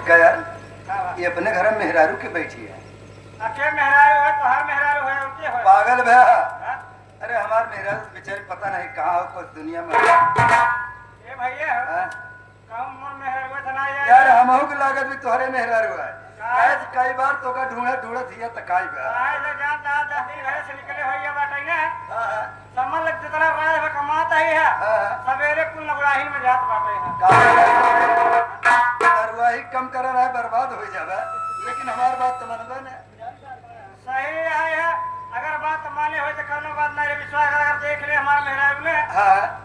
क्या यार ये अपने घर में मेहरारू के बैठी है? अके मेहरारू है तो हर मेहरारू है उनके हो। पागल भैया, अरे हमार मेहरारू बेचारी पता नहीं कहाँ हो कुछ दुनिया में। ये भैया कहूं मोर मेहरारू था ना यार हमहू के लागत भी तोहरे मेहरारू है। कई बार तो का ढूंढा हिया तकाई बा। आए तो जान 10 दिन घर से निकले होइए बाटे ना। समझ लग जितना राज में कमाता ही है। सवेरे कुल नगुड़ाही में जात बाटे है। दरवाही कम करना है बर्बाद हो जावे, लेकिन हमार बात तो मनबे ना। सही है अगर बात माने हो तो कोनो बात नहीं विश्वास अगर देख ले हमार मेहरारू ने।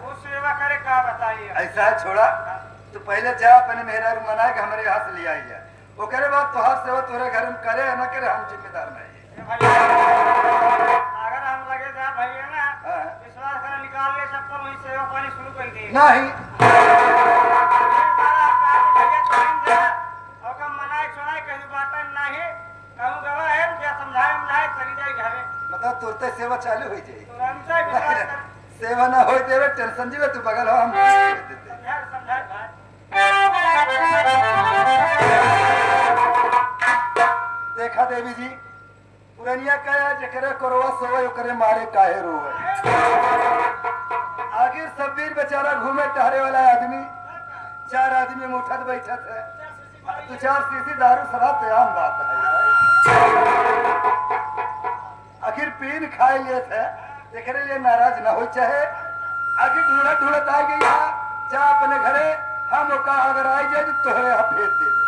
वो सेवा करे का बताइए। ऐसा है छोड़ा, तू पहले जा अपने मेहरारू मना के हमारे यहाँ से ले आई है। वो करे बात तोहार सेवा तोरे घर में करे न करे हम जिम्मेदार नहीं। अगर हम लगे जा भैया ना विश्वास कर निकाल ले सब पर वही सेवा पानी शुरू कर दे। नहीं भैया टाइम दे और कम मनाए सुनाए कहीं बात नहीं कहूं गवा है क्या समझाए चली जाए घरे। मतलब तुरते सेवा चालू हो जाए। तुरंत से विश्वास कर सेवा ना हो देवे टेंशन जीवे तू बगल हो हम समझाए भाई। देखा देवी जी पुरनिया कया जकरे करवा सोवे ओकरे मारे काहे रोवे। आखिर सबीर बेचारा घूमे टहरे वाला आदमी 4 आदमी में उठत बैठत है। 2-4 शीशी दारू शराब तो आम बात है। आखिर पीन खाए लिए थे एकरे लिए नाराज ना हो चाहे। आखिर ढूंढत आ गई जा अपने घरे हम ओका अगर आई जाए तो तोहरे यहाँ भेज देवे।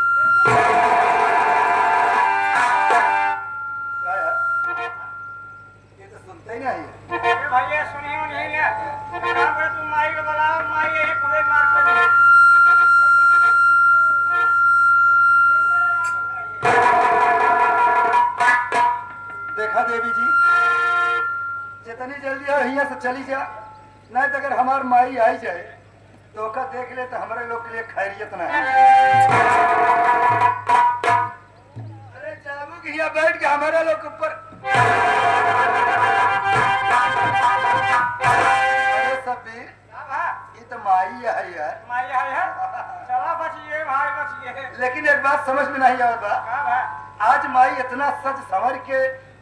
ये तो सुनते ही नहीं है। भैया सुनियो नहीं है काम करे तुम माई को बुलाओ माई यही खुले मार के दे। देखा देवी जी जितनी जल्दी यहाँ से चली जा, नहीं तो अगर हमार माई आई जाए तो ओका देख ले तो हमारे लोग के लिए खैरियत ना है। अरे जाबू कि यहाँ बैठ के हमारे लोग ऊपर। अरे सबीर ये तो माई है यार। माई है चला बचिए भाई बचिए। लेकिन एक बात समझ में नहीं आवता आज माई इतना सज संवर के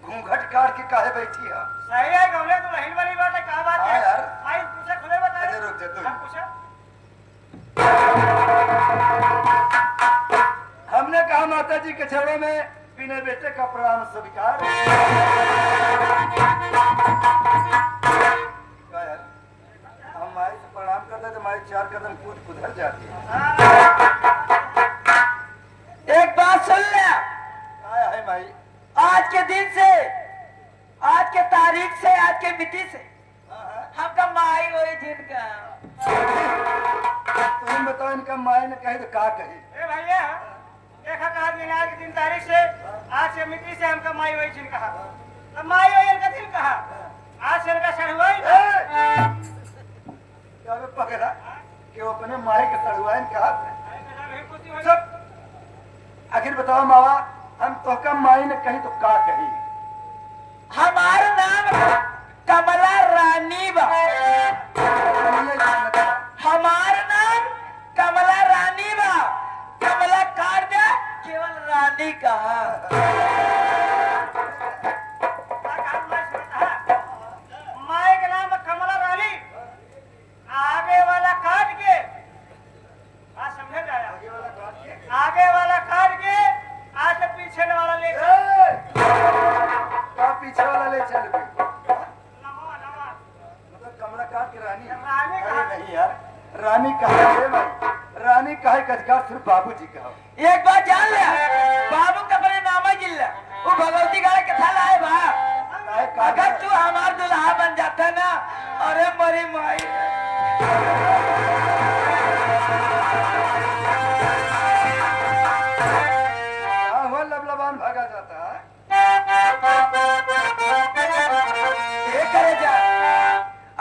घूंघट काट के काहे बैठी है। सही है गमले तू रहीन वाली बात है क्या बात है यार माई पूछे खुले बता। अरे रुक जा तू पूछे हमने कहा माता जी के चरणों में बिना बेटे का प्रणाम स्वीकार। हम माई से प्रणाम करते तो माई 4 कदम कूद कुधर जाती है। एक बात सुन ले, है माई आज के दिन से आज के तारीख से आज के मिति से हमका माई वही जिनका। तुम बताओ इनका माई ने कहे तो का कही। ए भैया देखा कहा दिन आज के दिन तारीख से आज से मिट्टी से हमका माई वही दिन कहा तो माई वही इनका दिन कहा आज से इनका सड़ुआई पकड़ा कि वो अपने माई के सड़ुआइन कहा सब। आखिर बताओ मावा हम तो कम माई ने कही तो का कही। हमारा नाम कमला रानी बा। हमारा नाम कमला रानी बा। कमला काट दे केवल रानी कहा। माई का नाम कमला रानी आगे वाला काट के समझे जाया आगे वाला काट के आज पीछे वाला ले पीछे वाला ले चल गई। मतलब कमला काट के रानी रानी नहीं यार रानी कहा भाई रानी कहे कजकार सिर्फ बाबू जी कहा। एक बात जान ले बाबू का अपने नामा जिल्ला वो भगवती गाय के था लाए बा। अगर तू हमार दुल्हा बन जाता ना अरे मरी माई लबलबान भागा जाता है। करे जा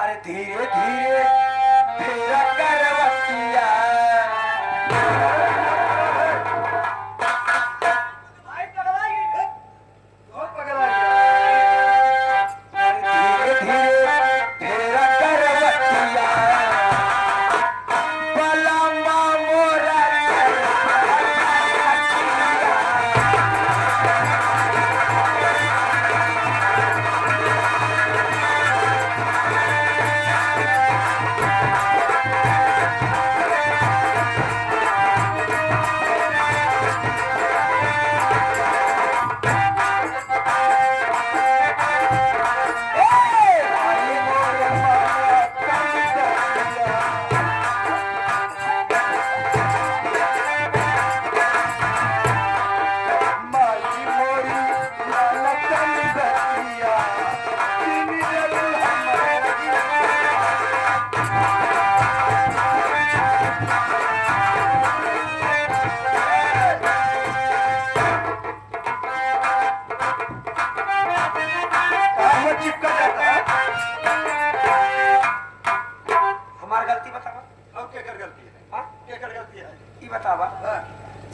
अरे धीरे धीरे फेरा करवतिया धीरे धीरे फेरा करवतिया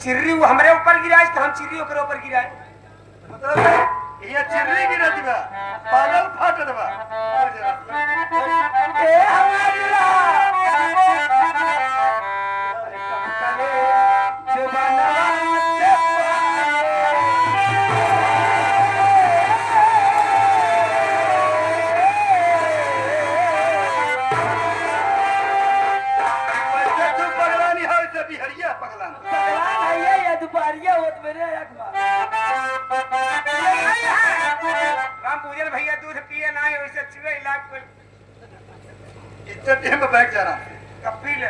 चिर्री वो हमरे ऊपर गिराए तो हम चिर्री ओकरे ऊपर गिराए। मतलब ये चिर्री गिरत बा पागल फाटत बा ए हमार जुबानवा से वैसे तू पगलानी है से बिहरिया पगलान भगवान है ये दोपहरिया होत मेरे एक बार राम पूजन भैया दूध पिए ना है वैसे चुए इलाज कोई इतने टाइम में बैठ जाना कपी ले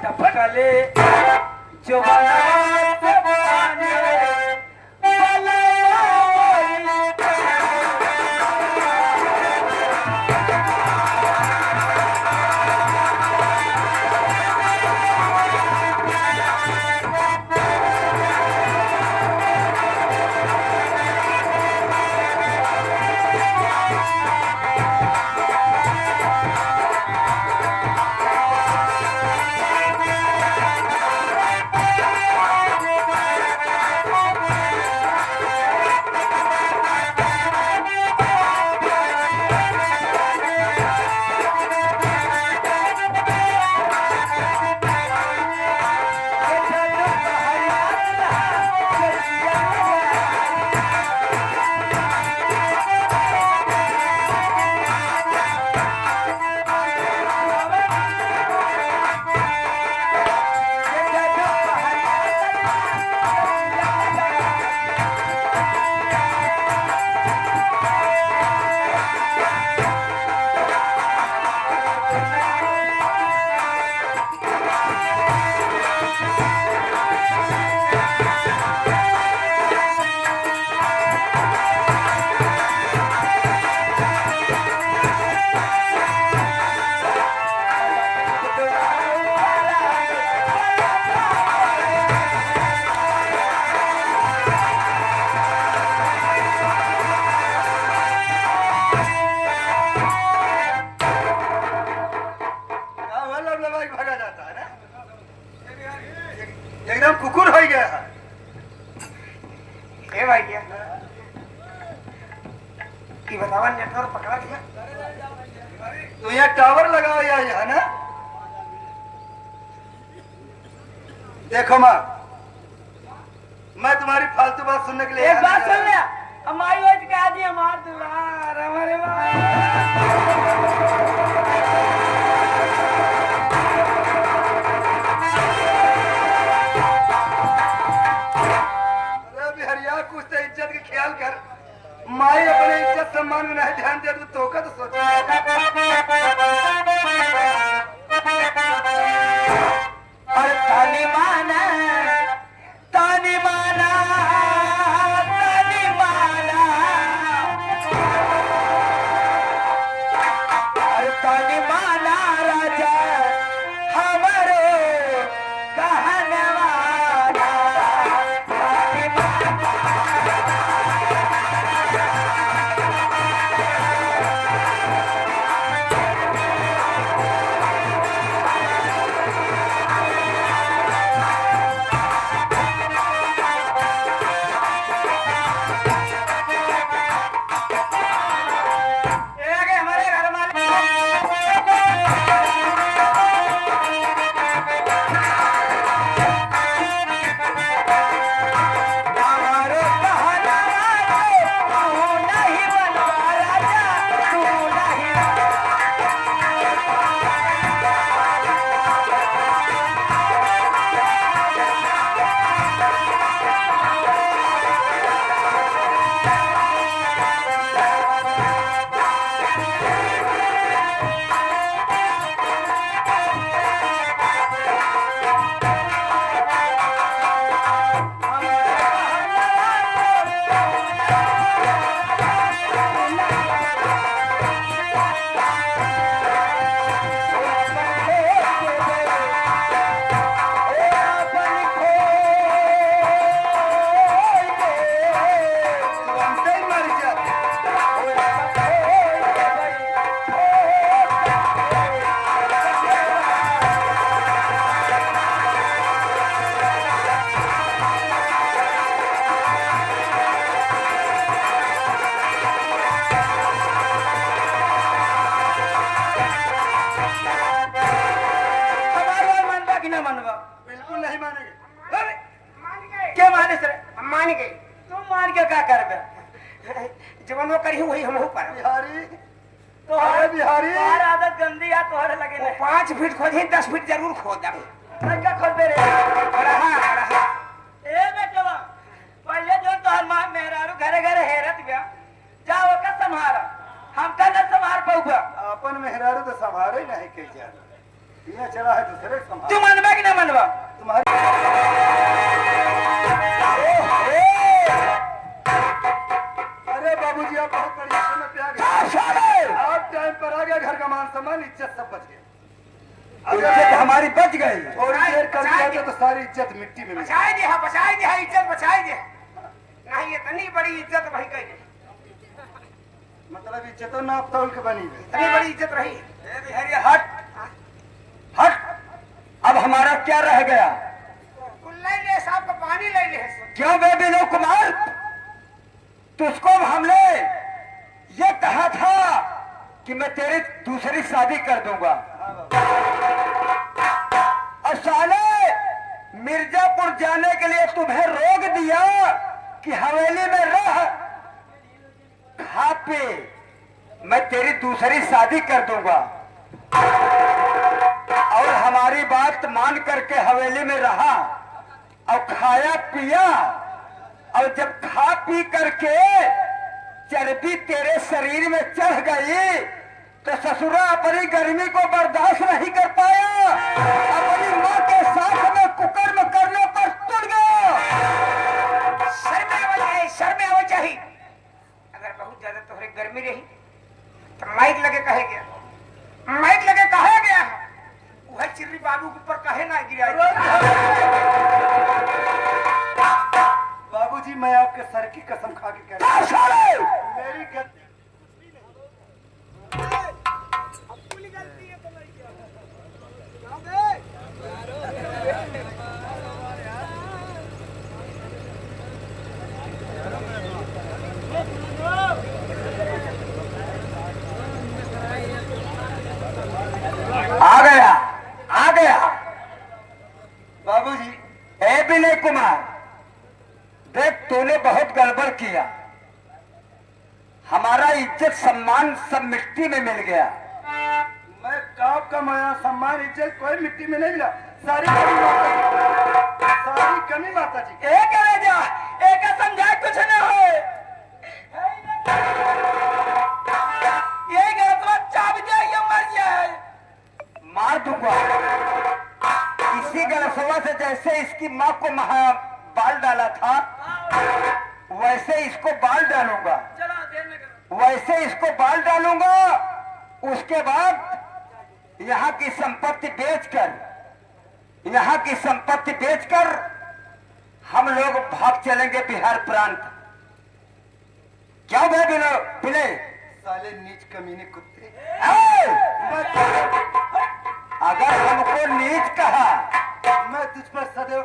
टपकले जुबानवा से पानी भागा जाता है ना एकदम कुकुर हो गया है ए भैया की बतावा नेटवर्क पकड़ा दिया तो यहाँ टावर लगाओ या है ना देखो माँ मैं तुम्हारी फालतू बात सुनने के लिए एक बात सुन ले हमारी वजह कहा दी हमार दुलार हमारे अरे बिहरिया कुछ तो इज्जत के ख्याल कर माई अपने इज्जत सम्मान में नहीं ध्यान दे तो का तो सोच और तानी माना तानी माना तानी माना और तानी माना राजा हमारे कहने वाला तानी माना के माने सर हम मान गए तुम मान के क्या करबे जवन वो करी वही हमहू पर बिहारी तो अरे बिहारी तुम्हारी आदत गंदी है तोहरे लगे वो नहीं 5 फीट खोदे 10 फीट जरूर खोद क्या खोल दे रे रहा ए बेटवा पहले जो तोहर मां मेहरारू घरे घरे हेरत गया जाओ का संभाल हम का न संभाल पाऊगा अपन मेहरारू तो संभाले नहीं कह जा ये चला है दूसरे तू संभाल मनबा कि ना मनबा तुम्हारी अरे बाबूजी आप बहुत बड़ी समय पे आ गए आप टाइम पर आ गए घर का मान सम्मान इज्जत सब बच गया इज्जत हमारी बच गई थोड़ी देर कर दिया तो सारी इज्जत मिट्टी में मिल गई। बचाई दे इज्जत बचाई दे नहीं इतनी बड़ी इज्जत भाई कही मतलब इज्जत नाप तौल के बनी हुई इतनी बड़ी इज्जत रही ए बिहारी हट हट अब हमारा क्या रह गया ले ले साहब का पानी ले ले क्यों बे विनोद कुमार तुझको हमने ये कहा था कि मैं तेरी दूसरी शादी कर दूंगा और साले मिर्जापुर जाने के लिए तुम्हें रोक दिया कि हवेली में रह खा पे मैं तेरी दूसरी शादी कर दूंगा और हमारी बात मान करके हवेली में रहा और खाया पिया और जब खा पी करके चर्बी तेरे शरीर में चढ़ गई तो ससुरा अपनी गर्मी को बर्दाश्त नहीं कर पाया अपनी माँ के साथ में कुकर्म करने पर तुल गया शर्म में आवे चाहिए अगर बहुत ज्यादा तोहरे गर्मी रही तो माइक लगे कहे गया माइक लगे कहे गया वह चिर्री बाबू के ऊपर कहे ना गिरा बाबूजी मैं आपके सर की कसम खा के कह रहा हूं मेरी गलती आ गया बाबूजी ए विनय कुमार देख तूने बहुत गड़बड़ किया हमारा इज्जत सम्मान सब मिट्टी में मिल गया मैं काप का माया सम्मान इज्जत कोई मिट्टी में नहीं मिला सारी कमी माता जी एक राजा एक समझा कुछ न हो ये गलत चाब जाइए मर जाए मार दूंगा इसी गलसवा से जैसे इसकी माँ को बाल डाला था वैसे इसको बाल डालूंगा वैसे इसको बाल डालूंगा उसके बाद यहाँ की संपत्ति बेचकर हम लोग भाग चलेंगे बिहार प्रांत क्यों भाई बिले साले नीच कमीने कुत्ते अगर हमको नीच कहा मैं तुझ पर सदैव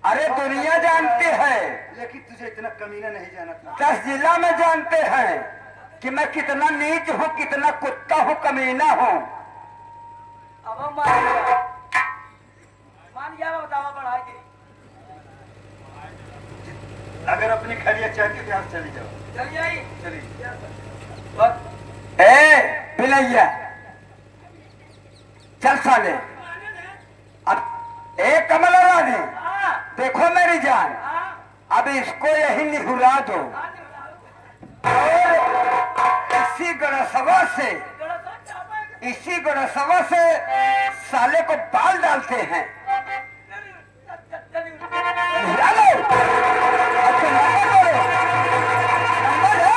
अरे दुनिया जानती है लेकिन तुझे इतना कमीना नहीं जाना था 10 जिला में जानते हैं कि मैं कितना नीच हूँ कितना कुत्ता हूँ कमीना हूँ अब मान गया बतावा बढ़ा के अगर अपनी खलिया चाहती तो आप चली जाओ चलिए आई चलिए ए पिलैया चल साले अब ए कमला रानी देखो मेरी जान अब इसको यही निहुरा दो और इसी गणसभा से साले को बाल डालते हैं निहुरा लो। अच्छा, नंबर बोलो। नंबर है।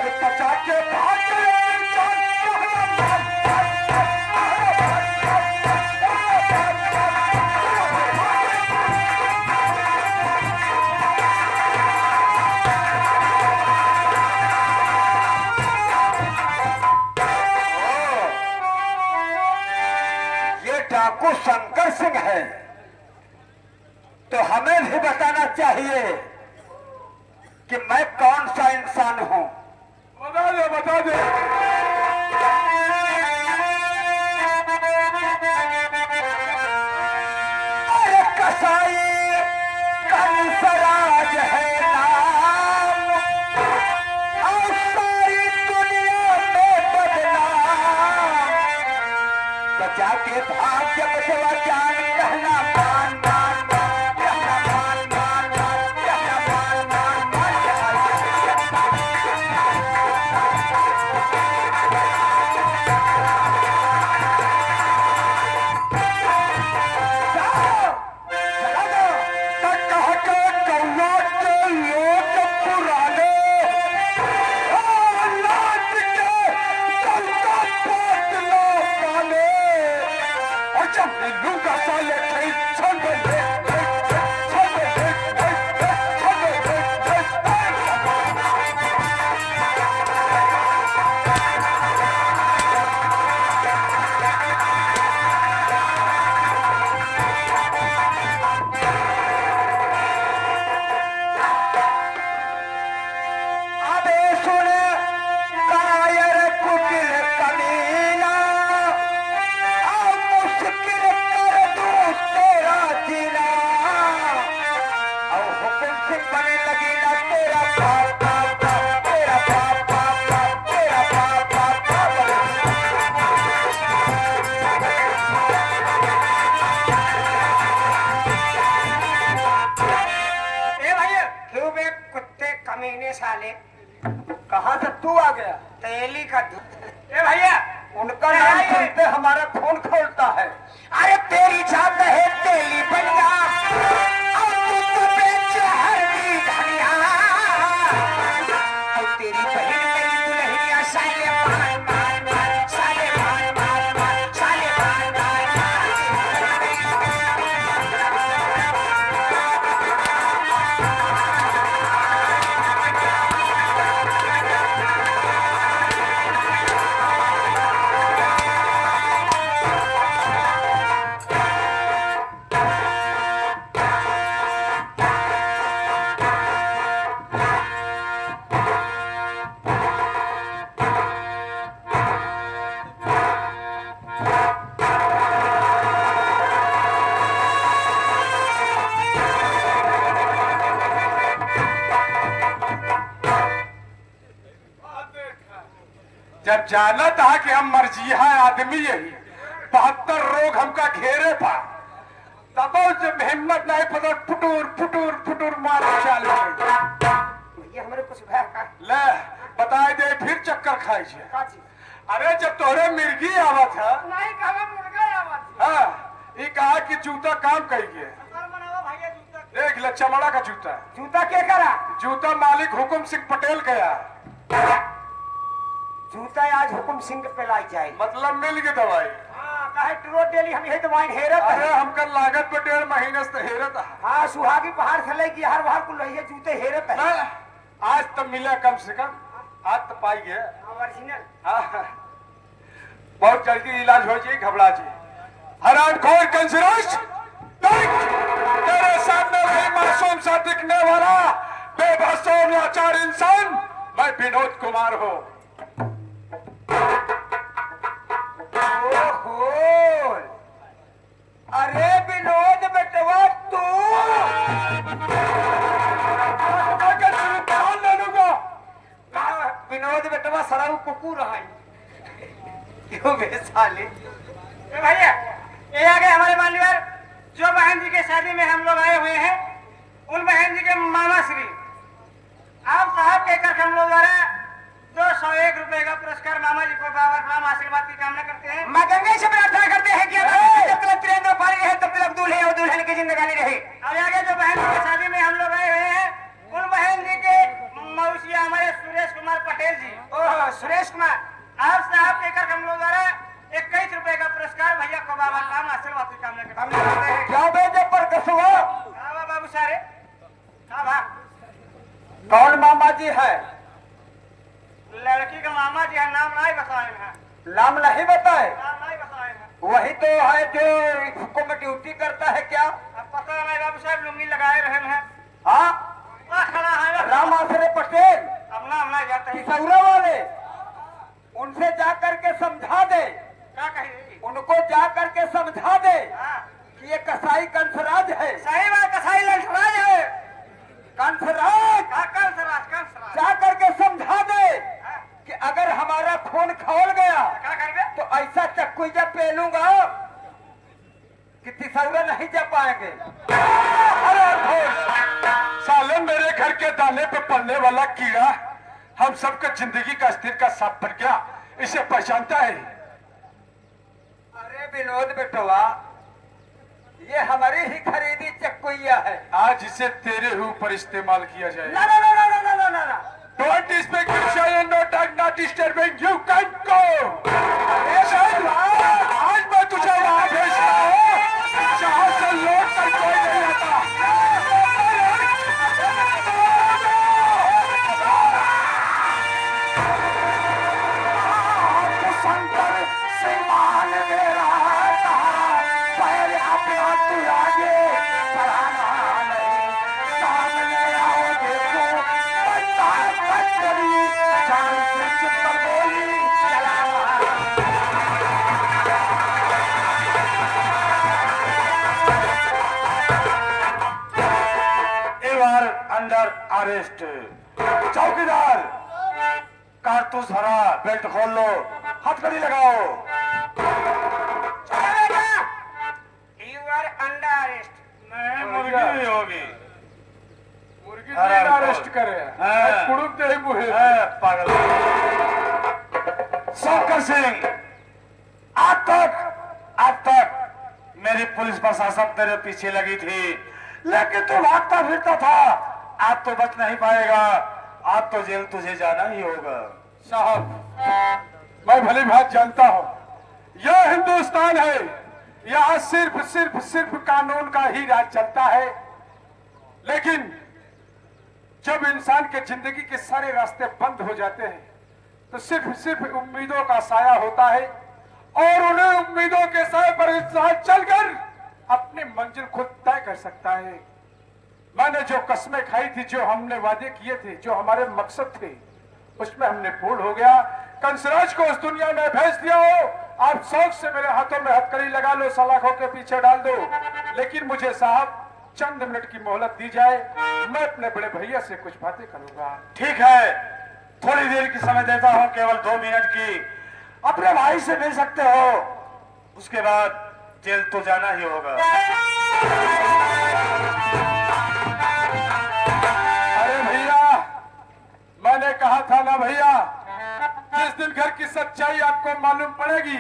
अरे बचा के भाग डाकू शंकर सिंह है, तो हमें भी बताना चाहिए कि मैं कौन सा इंसान हूं। बता दे बता दे। अरे कसाई कंसराज है नाम, और सारी दुनिया में बदनाम। बचा के भाग जब सेवा जान कहना मान मान मान, कहना मान मान मान, कहना मान मान मान। चला दो तक कह के कौवा के लोग पुराने, नाच के कलका पाट लो काले, और जब मिलूंगा साले कहीं छन ले साले। कहाँ से तू आ गया? तेली का दूध। ए भैया, उनका नाम सुनते हमारा खून खौलता है। अरे तेरी जात है तेली बनिया, और तू तो बेच हल्दी धनिया, और तेरी बहन मेरी दुल्हनिया साले मान मान मान, साले मान मान मान, साले मान मान मान। जब जाना था कि हम मर्जिया आदमी यही 72 रोग हमका घेरे पा, तब जब हिम्मत नहीं पता फुटूर फुटूर फुटूर मार चालू भैया हमारे कुछ भय का ले बताए दे फिर चक्कर खाई छे। अरे जब तोरे मिर्गी आवत है नहीं कहा मुर्गा आवाज। हाँ, ये कहा कि जूता काम करिए। बनावा भैया जूता। देख ले चमड़ा का जूता, जूता क्या करा? जूता मालिक हुकुम सिंह पटेल गया, जूता आज हुकुम सिंह पे लाई जाए, मतलब मिल गई दवाई। हाँ काहे ट्रो डेली हम यही दवाई हेरत अरे है। हमका लागत पे 1.5 महीने से हेरत है। हाँ सुहागी पहाड़ से लेके हर बार को लइए जूते हेरत है। ना, आज तो मिला कम से कम, आज तो पाई गए। ओरिजिनल। हाँ, बहुत जल्दी इलाज हो जाए, घबरा जाए। हराम खोर कंसराज, तेरे सामने वही मासूम सा दिखने वाला बेबस और लाचार इंसान मैं विनोद कुमार हूँ। ओहो, अरे विनोद बेटवा तू विनोद बेटवा सराऊ कुकुर है क्यों बे साले? ए भैया, ये आ गए हमारे मान्यवर जो बहन जी के शादी में हम लोग आए हुए हैं, उन बहन जी के मामा श्री आप साहब कहकर हम लोग द्वारा 201 रुपए का पुरस्कार मामा जी को बाबा राम आशीर्वाद की कामना करते हैं। माँ गंगा से प्रार्थना करते हैं कि जब तक त्रिवेंद्र पानी रहे तब तक दूल्हे और दुल्हन की जिंदगानी रहे। और आगे जो बहन जी की शादी में हम लोग आए हुए हैं, उन बहन जी के मौसिया हमारे सुरेश कुमार पटेल जी सुरेश कुमार आपसे आपके कर हम लोग द्वारा 21 रुपए का पुरस्कार भैया को बाबा काम आशीर्वाद की कामना करते हैं। क्या बेटे पर कसुआ हाँ बाबू सारे हाँ भा कौन मामा जी है? लड़की का मामा जी है, नाम नहीं बताए हैं। नाम नहीं बताए? नाम नहीं बताए हैं। वही तो है जो हुकूमत ड्यूटी करता है क्या? अब पता नहीं बाबू साहब लुंगी लगाए रहे हैं। हाँ खड़ा है राम आश्रय पटेल अब नाम नहीं जाता है। किसौरा वाले, उनसे जा करके समझा दे, क्या कही? उनको जा करके समझा दे हाँ कि ये कसाई कंसराज है। सही बात कसाई लंचराज है। कंसराज कंसराज जा करके समझा दे कि अगर हमारा खून खौल गया क्या करेंगे? तो ऐसा चक्कुइया पहनूंगा कि तिसौरा नहीं जा पाएंगे। अरे घोष, साले मेरे घर के दाने पे पड़ने वाला कीड़ा हम सबके जिंदगी का अस्थिर का सांप बन गया, इसे पहचानता है? अरे विनोद बेटवा, ये हमारी ही खरीदी चक्कुइया है। आज इसे तेरे ऊपर इस्तेमाल किया जाए। ना ना ना ना ना ना ना ना Don't speak Russian, no dog, not disturbing. You can go. आज मैं तुझे वहां भेज रहा हूँ जहां से लौट कर कोई नहीं आता। शंकर श्रीमान मेरा पैर अपना तू आगे बढ़ाना नहीं, सामने आओ देखो बंदा बंदरी जान से चित्त बोली चलाना। बार अंडर अरेस्ट। चौकीदार कारतूस भरा, बेल्ट खोल लो, हथकड़ी लगाओ। You are under arrest. मुर्गी नहीं होगी, मुर्गी अरे अरेस्ट करे हाँ। कुड़ुक दे मुहे पागल शंकर सिंह। आज तक मेरी पुलिस प्रशासन तेरे पीछे लगी थी, लेकिन तू भागता फिरता था। आज तो बच नहीं पाएगा, आज तो जेल तुझे जाना ही होगा। साहब मैं भली भांति जानता हूँ यह हिंदुस्तान है, यहाँ सिर्फ कानून का ही राज चलता है। लेकिन जब इंसान के जिंदगी के सारे रास्ते बंद हो जाते हैं तो सिर्फ उम्मीदों का साया होता है, और उन्हें उम्मीदों के साए पर इंसान चलकर अपनी मंजिल खुद तय कर सकता है। मैंने जो कस्में खाई थी, जो हमने वादे किए थे, जो हमारे मकसद थे, उसमें हमने पूर्ण हो गया। कंसराज को उस दुनिया में भेज दिया हो, आप शौक से मेरे हाथों में हथकड़ी लगा लो, सलाखों के पीछे डाल दो। लेकिन मुझे साहब चंद मिनट की मोहलत दी जाए, मैं अपने बड़े भैया से कुछ बातें करूंगा। ठीक है, थोड़ी देर की समय देता हूँ, केवल 2 मिनट की। अपने भाई से मिल सकते हो, उसके बाद जेल तो जाना ही होगा। अरे भैया, मैंने कहा था ना भैया, जिस दिन घर की सच्चाई आपको मालूम पड़ेगी,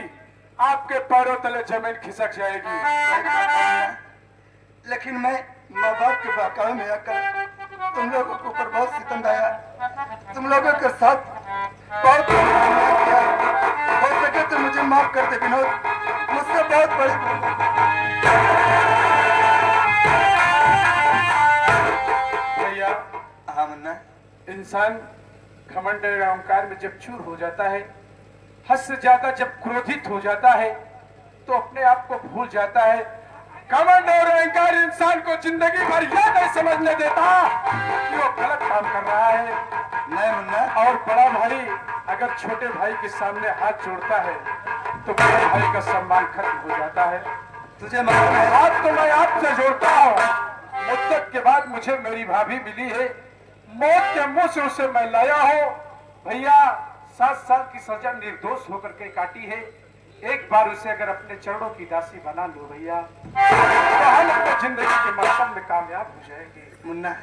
आपके पैरों तले जमीन खिसक जाएगी। लेकिन मैं माँ बाप के बहकावे में आकर तुम लोगों के ऊपर बहुत सितम ढाया, तुम लोगों के साथ बहुत अन्याय किया। हो सके तो मुझे माफ कर दे विनोद, मुझसे बहुत बड़ी भैया, हाँ मुन्ना, इंसान घमंड और अहंकार में जब चूर हो जाता है, हद से ज्यादा जब क्रोधित हो जाता है, तो अपने आप को भूल जाता है। घमंड और अहंकार इंसान को जिंदगी भर यह नहीं समझने देता कि वो गलत काम कर रहा है। नहीं मुन्ना, और बड़ा भाई अगर छोटे भाई के सामने हाथ जोड़ता है तो बड़े भाई का सम्मान खत्म हो जाता है। तुझे मालूम है, हाथ तो मैं आपसे जोड़ता हूँ। मुद्दत के बाद मुझे मेरी भाभी मिली है, मौत के मुंह से उसे मैं लाया हूँ। भैया 7 साल की सजा निर्दोष होकर के काटी है, एक बार उसे अगर अपने चरणों की दासी बना लो भैया, तो हम अपने जिंदगी के मौसम में कामयाब हो जाएंगे। मुन्ना,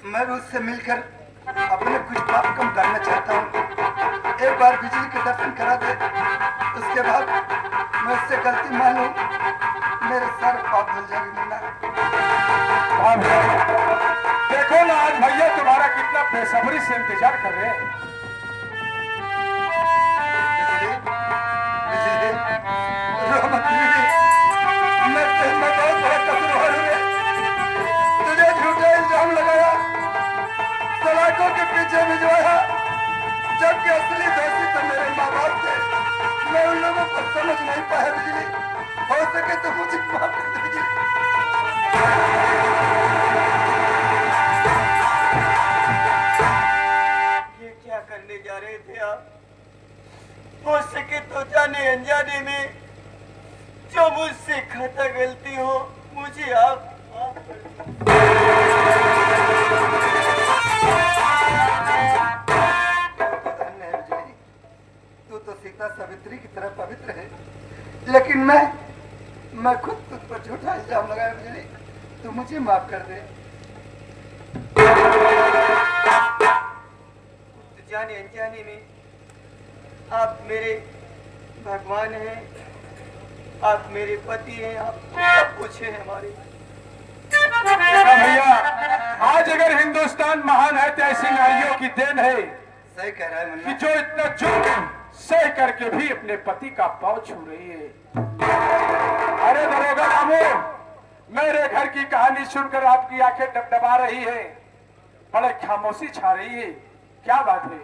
मैं भी उससे मिलकर अपने कुछ पाप कम करना चाहता हूँ। एक बार बिजली के दर्शन करा दे, उसके बाद मैं उससे गलती मान लूं, मेरे सारे पाप धुल जाएंगे मुन्ना। हाँ भैया, देखो ना आज भैया तुम्हारा कितना बेसब्री से इंतजार कर रहे हैं। समझ नहीं पाया बिजली, हो सके तो मुझे माफ कर दे बिजली। ये क्या करने जा रहे थे आप? हो सके तो जाने अनजाने में जो मुझसे खाता गलती हो मुझे आप माफ कर धन्य है बिजली, तू तो सीता सावित्री की तरह पवित्र है, लेकिन मैं खुद तुझ पर झूठा इल्जाम लगाया बिजली, तू मुझे माफ कर दे। जाने अनजाने में आप मेरे भगवान हैं, आप मेरे पति हैं, आप सब कुछ हैं हमारे। देखा भैया, आज अगर हिंदुस्तान महान है तो ऐसी नारियों की देन है सही कह रहा है कि मुन्ना। जो इतना जुर्म सह करके भी अपने पति का पांव छू रही है। अरे दरोगा बाबू, मेरे घर की कहानी सुनकर आपकी आंखें डबडबा रही है, बड़े खामोशी छा रही है, क्या बात है?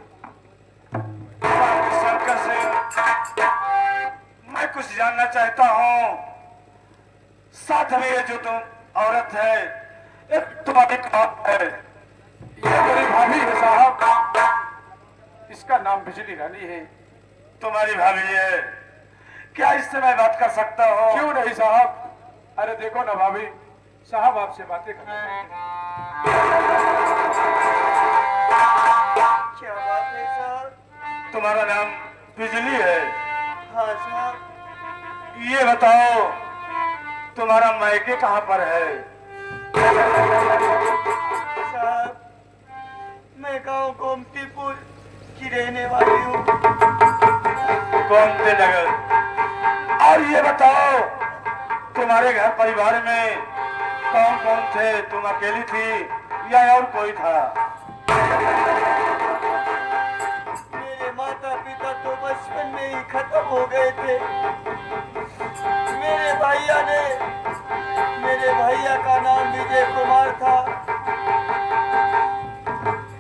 शंकर सिंह, मैं कुछ जानना चाहता हूँ। साथ में ये जो तुम औरत है, ये तुम्हारी कौन है? ये मेरी भाभी है साहब, इसका नाम बिजली रानी है। तुम्हारी भाभी है? क्या इससे मैं बात कर सकता हूँ? क्यों नहीं साहब? अरे देखो ना भाभी, साहब आपसे बातें कर रहे हैं। क्या बात है साहब? तुम्हारा नाम बिजली है? हाँ साहब। ये बताओ, तुम्हारा मायके कहाँ पर है? साहब, मैं गांव गोमतीपुर की रहने वाली हूँ। गोमती नगर। और ये बताओ, तुम्हारे घर परिवार में कौन कौन थे? तुम अकेली थी या और कोई था? मेरे माता पिता तो बचपन में ही खत्म हो गए थे। मेरे भैया का नाम विजय कुमार था।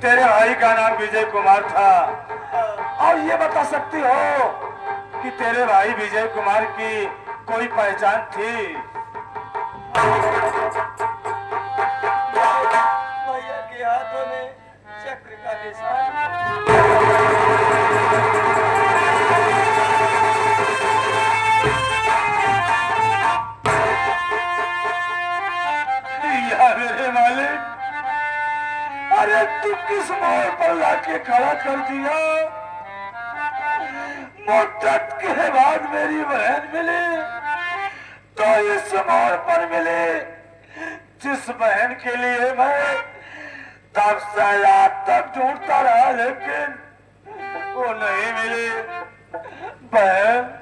तेरे भाई का नाम विजय कुमार था। और ये बता सकती हो कि तेरे भाई विजय कुमार की कोई पहचान थी? भैया के हाथों में चक्र का निशान। या मेरे मालिक, अरे तू किस मोड़ पर लाके खड़ा कर दिया? मुद्दत के बाद मेरी बहन मिली तो इस मोड़ पर मिली जिस बहन के लिए मैं तब से आज तक ढूंढता रहा, लेकिन वो नहीं मिली। बहन,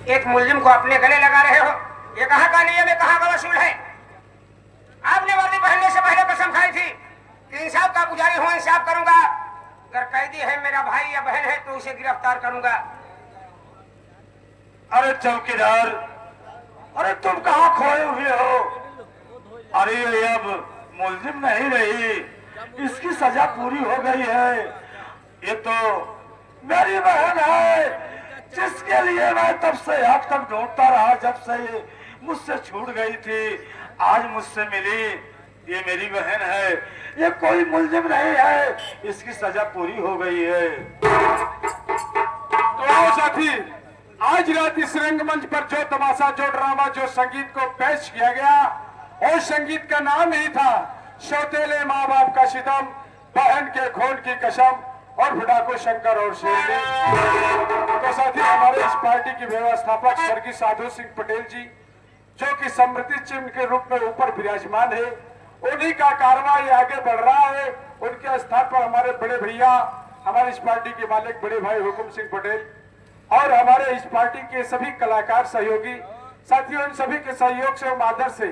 एक मुलजिम को अपने गले लगा रहे हो, ये कहाँ का नियम है, कहाँ का वसूल है? आपने वर्दी पहनने से पहले कसम खाई थी कि इंसाफ का पुजारी हूँ, इंसाफ करूंगा, अगर कैदी है मेरा भाई या बहन है तो उसे गिरफ्तार करूंगा। अरे चौकीदार, अरे तुम कहाँ खोए हुए हो? अरे ये अब मुलजिम नहीं रही, इसकी सजा पूरी हो गई है। ये तो मेरी बहन है, जिसके लिए मैं तब से अब तक ढूंढता रहा, जब से ये मुझसे छूट गई थी, आज मुझसे मिली। ये मेरी बहन है, ये कोई मुलजिम नहीं है, इसकी सजा पूरी हो गई है। तो आओ साथी, आज रात इस रंगमंच पर जो तमाशा, जो ड्रामा, जो संगीत को पेश किया गया, और संगीत का नाम ही था सौतेले माँ बाप का सितम, बहन के खून की कसम और फटाको शंकर और शेरनी। तो साथी, हमारे इस पार्टी की व्यवस्थापक स्वर्गीय साधु सिंह पटेल जी, जो कि स्मृति चिन्ह के रूप में ऊपर विराजमान है, उन्हीं का कार्रवाई आगे बढ़ रहा है। उनके स्थान पर हमारे बड़े भैया, हमारे इस पार्टी के मालिक बड़े भाई हुकुम सिंह पटेल और हमारे इस पार्टी के सभी कलाकार सहयोगी साथियों, इन सभी के सहयोग से और आदर से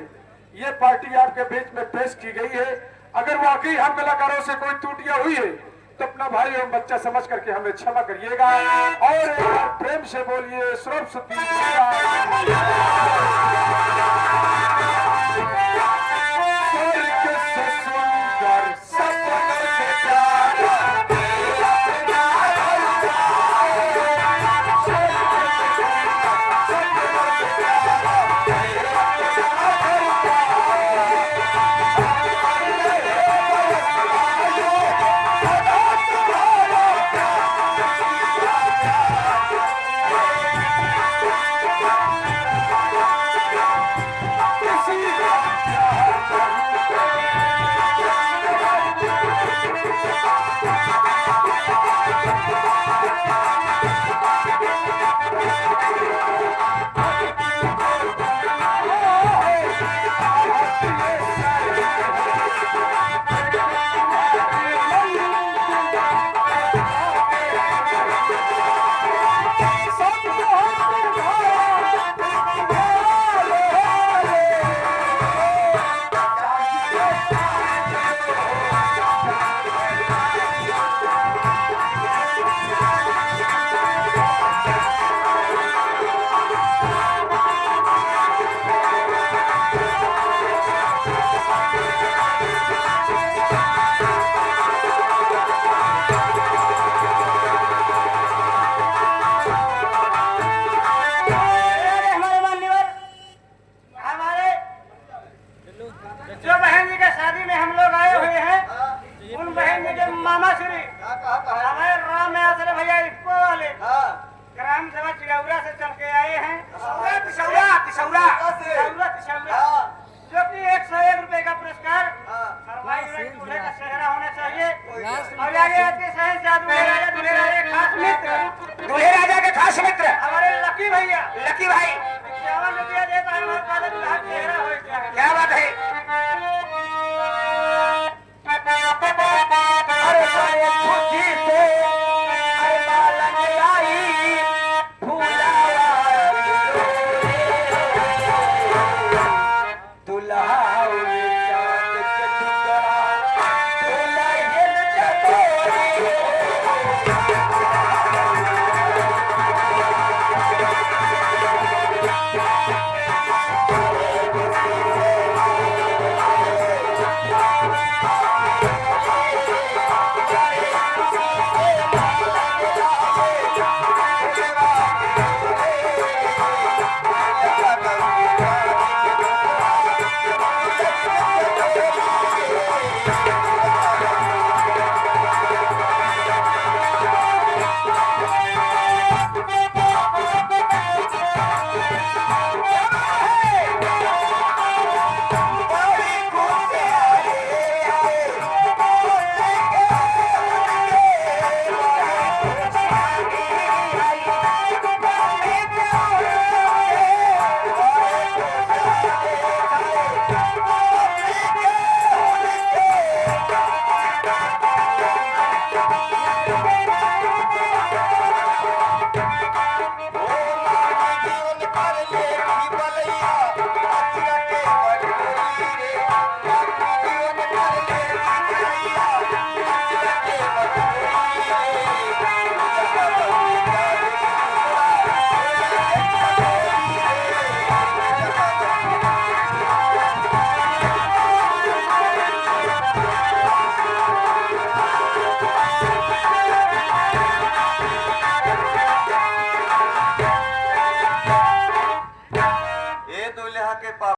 ये पार्टी आपके बीच में पेश की गई है। अगर वाकई हम कलाकारों से कोई त्रुटियां हुई है तो अपना भाई एवं बच्चा समझ करके हमें क्षमा करिएगा। और एक बार प्रेम से बोलिए सरस्वती ग्राम सभा चिड़ौरा से चल के आए हैं। तिसौरा तिसौरा तिसौरा तिसौरा